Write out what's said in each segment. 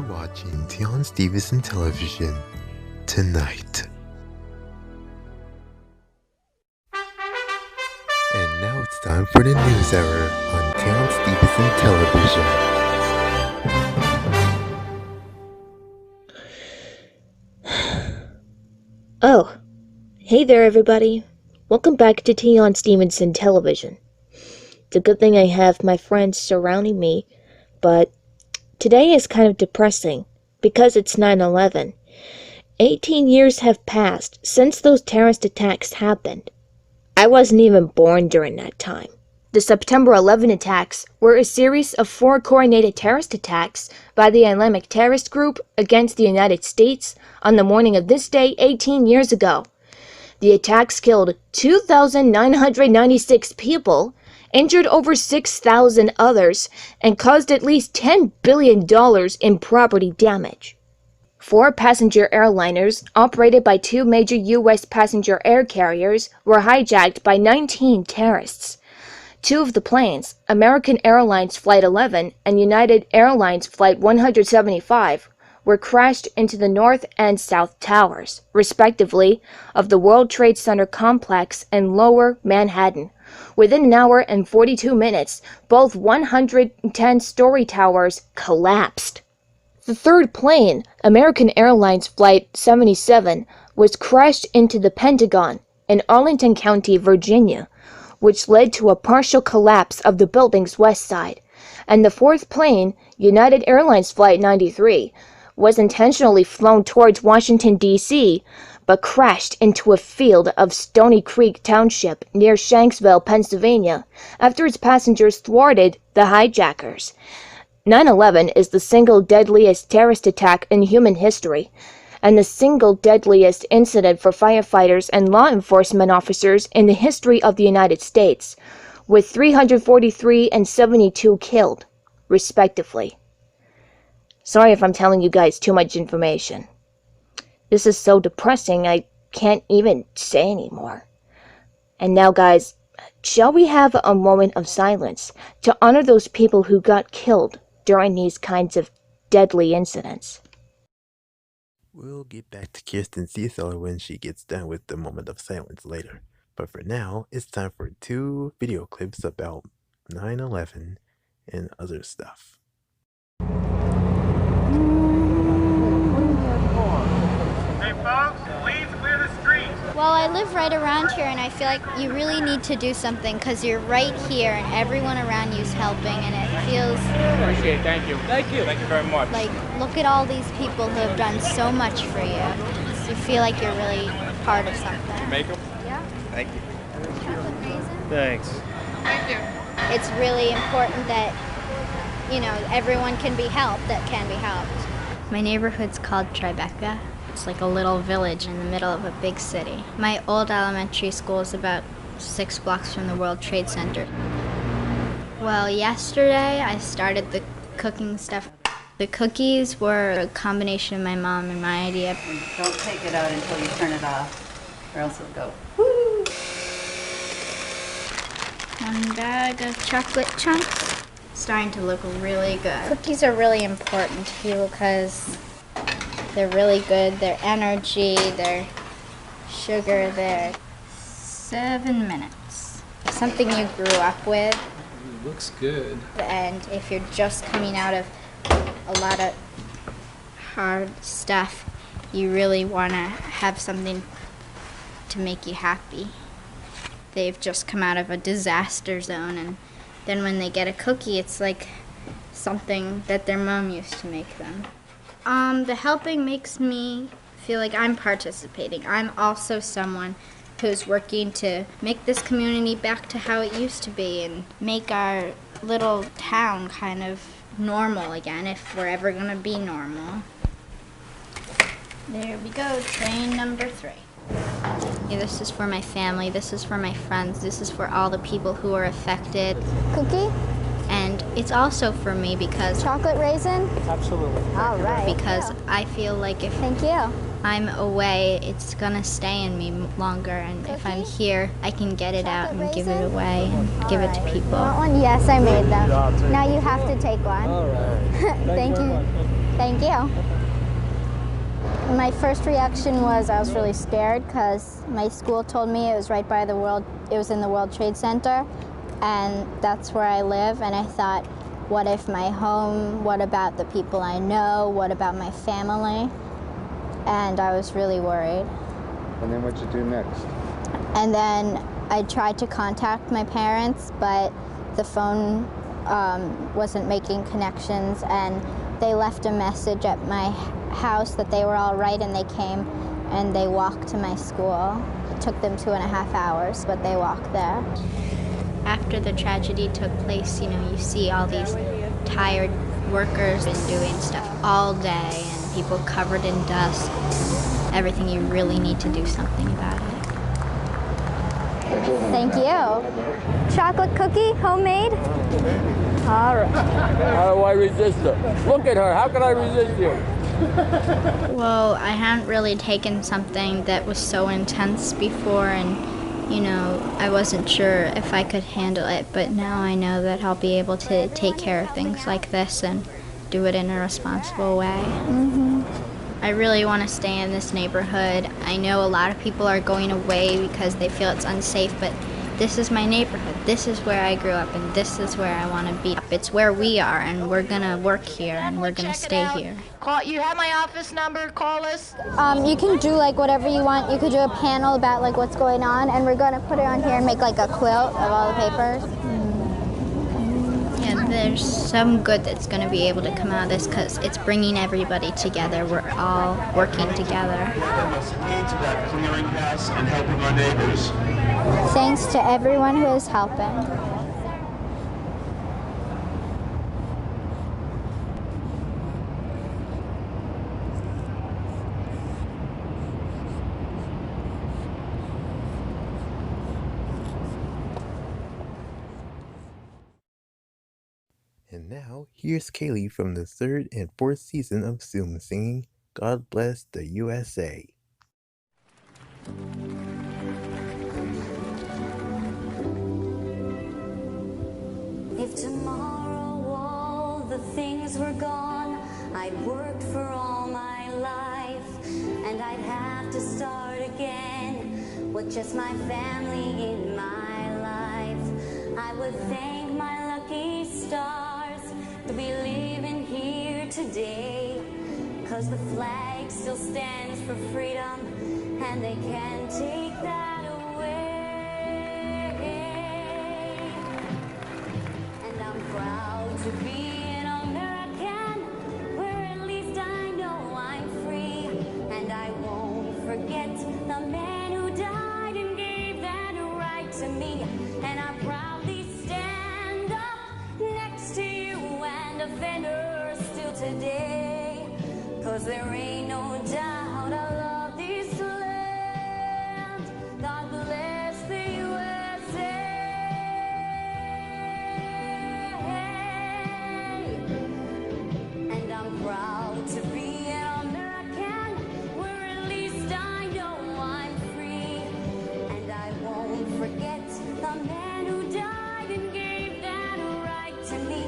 are watching Teon Stevenson television tonight. And now it's time for the news hour on Teon Stevenson television. Oh, hey there everybody. Welcome back to Teon Stevenson television. It's a good thing I have my friends surrounding me, but today is kind of depressing because it's 9/11. 18 years have passed since those terrorist attacks happened. I wasn't even born during that time. The September 11 attacks were a series of 4 coordinated terrorist attacks by the Islamic Terrorist Group against the United States on the morning of this day 18 years ago. The attacks killed 2,996 people, injured over 6,000 others, and caused at least $10 billion in property damage. 4 passenger airliners, operated by 2 major U.S. passenger air carriers, were hijacked by 19 terrorists. 2 of the planes, American Airlines Flight 11 and United Airlines Flight 175, were crashed into the North and South Towers, respectively, of the World Trade Center complex in Lower Manhattan. Within an hour and 42 minutes, both 110-story towers collapsed. The 3rd plane, American Airlines Flight 77, was crashed into the Pentagon in Arlington County, Virginia, which led to a partial collapse of the building's west side. And the 4th plane, United Airlines Flight 93, was intentionally flown towards Washington, D.C., but crashed into a field of Stony Creek Township near Shanksville, Pennsylvania, after its passengers thwarted the hijackers. 9/11 is the single deadliest terrorist attack in human history, and the single deadliest incident for firefighters and law enforcement officers in the history of the United States, with 343 and 72 killed, respectively. Sorry if I'm telling you guys too much information. This is so depressing I can't even say anymore. And now guys, shall we have a moment of silence to honor those people who got killed during these kinds of deadly incidents? We'll get back to Kiersten Seethaler when she gets done with the moment of silence later. But for now, it's time for 2 video clips about 9/11 and other stuff. Hey folks, please clear the street. Well, I live right around here, and I feel like you really need to do something because you're right here and everyone around you is helping, and it feels Appreciate it, thank you. Thank you. Thank you very much. like, look at all these people who have done so much for you. You feel like you're really part of something. Make them? Yeah. Thank you. Chocolate raisin? Thanks. Thank you. It's really important that, everyone can be helped that can be helped. My neighborhood's called Tribeca. It's like a little village in the middle of a big city. My old elementary school is about 6 blocks from the World Trade Center. Well, yesterday I started the cooking stuff. The cookies were a combination of my mom and my idea. Don't take it out until you turn it off, or else it'll go, woo! 1 bag of chocolate chunks. Starting to look really good. Cookies are really important to people because they're really good. Their energy, their sugar, their 7 minutes. Something you grew up with. It looks good. And if you're just coming out of a lot of hard stuff, you really want to have something to make you happy. They've just come out of a disaster zone, and then when they get a cookie, it's like something that their mom used to make them. The helping makes me feel like I'm participating. I'm also someone who's working to make this community back to how it used to be and make our little town kind of normal again, if we're ever going to be normal. There we go, train number 3. Yeah, this is for my family, this is for my friends, this is for all the people who are affected. Cookie? And it's also for me because... Chocolate raisin? Absolutely. All right. Because I feel like if Thank you. I'm away, it's gonna stay in me longer, and if I'm here, I can get it out and give it away and give it to people. You want one? Yes, I made them. Now you have to take one. All right. Thank you. Thank you. My first reaction was I was really scared because my school told me it was right by it was in the World Trade Center, and that's where I live, and I thought, what if my home, what about the people I know, what about my family? And I was really worried. And then what'd you do next? And then I tried to contact my parents, but the phone wasn't making connections, and they left a message at my house that they were all right, and they came and they walked to my school. It took them 2.5 hours, but they walked there. After the tragedy took place, you see all these tired workers been doing stuff all day and people covered in dust. Everything, you really need to do something about it. Thank you. Chocolate cookie, homemade? All right. How do I resist it? Look at her. How can I resist you? Well, I hadn't really taken something that was so intense before, and I wasn't sure if I could handle it, but now I know that I'll be able to take care of things like this and do it in a responsible way. I really want to stay in this neighborhood. I know a lot of people are going away because they feel it's unsafe, but this is my neighborhood. This is where I grew up, and this is where I want to be. It's where we are, and we're going to work here, and we're going to stay here. You have my office number, call us. You can do whatever you want. You could do a panel about what's going on, and we're going to put it on here and make a quilt of all the papers. Yeah, there's some good that's going to be able to come out of this because it's bringing everybody together. We're all working together. Clearinghouse and helping our neighbors. Thanks to everyone who is helping. And now, here's Kaylee from the 3rd and 4th season of Zoom singing God Bless the USA. If tomorrow all the things were gone, I'd worked for all my life, and I'd have to start again with just my family in my life. I would thank my lucky stars to be living here today, 'cause the flag still stands for freedom, and they can't take that away. And I'm proud to be an American, where at least I know I'm free. And I won't forget the man who died and gave that right to me. And I proudly stand up next to you and defend her still today. 'Cause there ain't no doubt I love this land. God bless the USA. And I'm proud to be an American, where at least I know I'm free. And I won't forget the man who died and gave that right to me.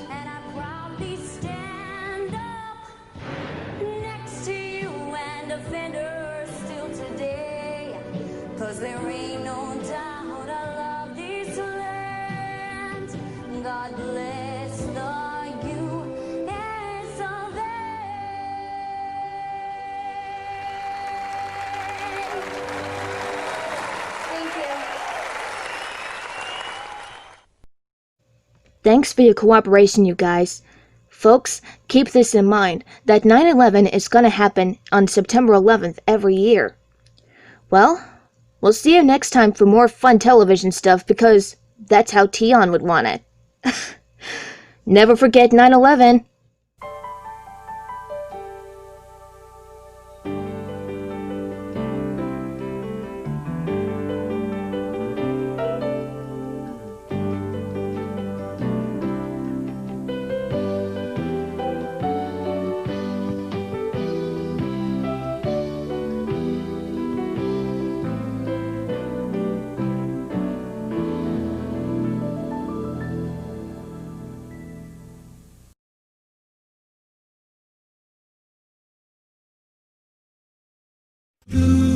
And I proudly stand up next to you and defend her still today. 'Cause there ain't no doubt I love this land. God bless the US of A. Thank you. Thanks for your cooperation, you guys. Folks, keep this in mind, that 9/11 is gonna happen on September 11th every year. Well, we'll see you next time for more fun television stuff, because that's how Teon would want it. Never forget 9/11. Ooh.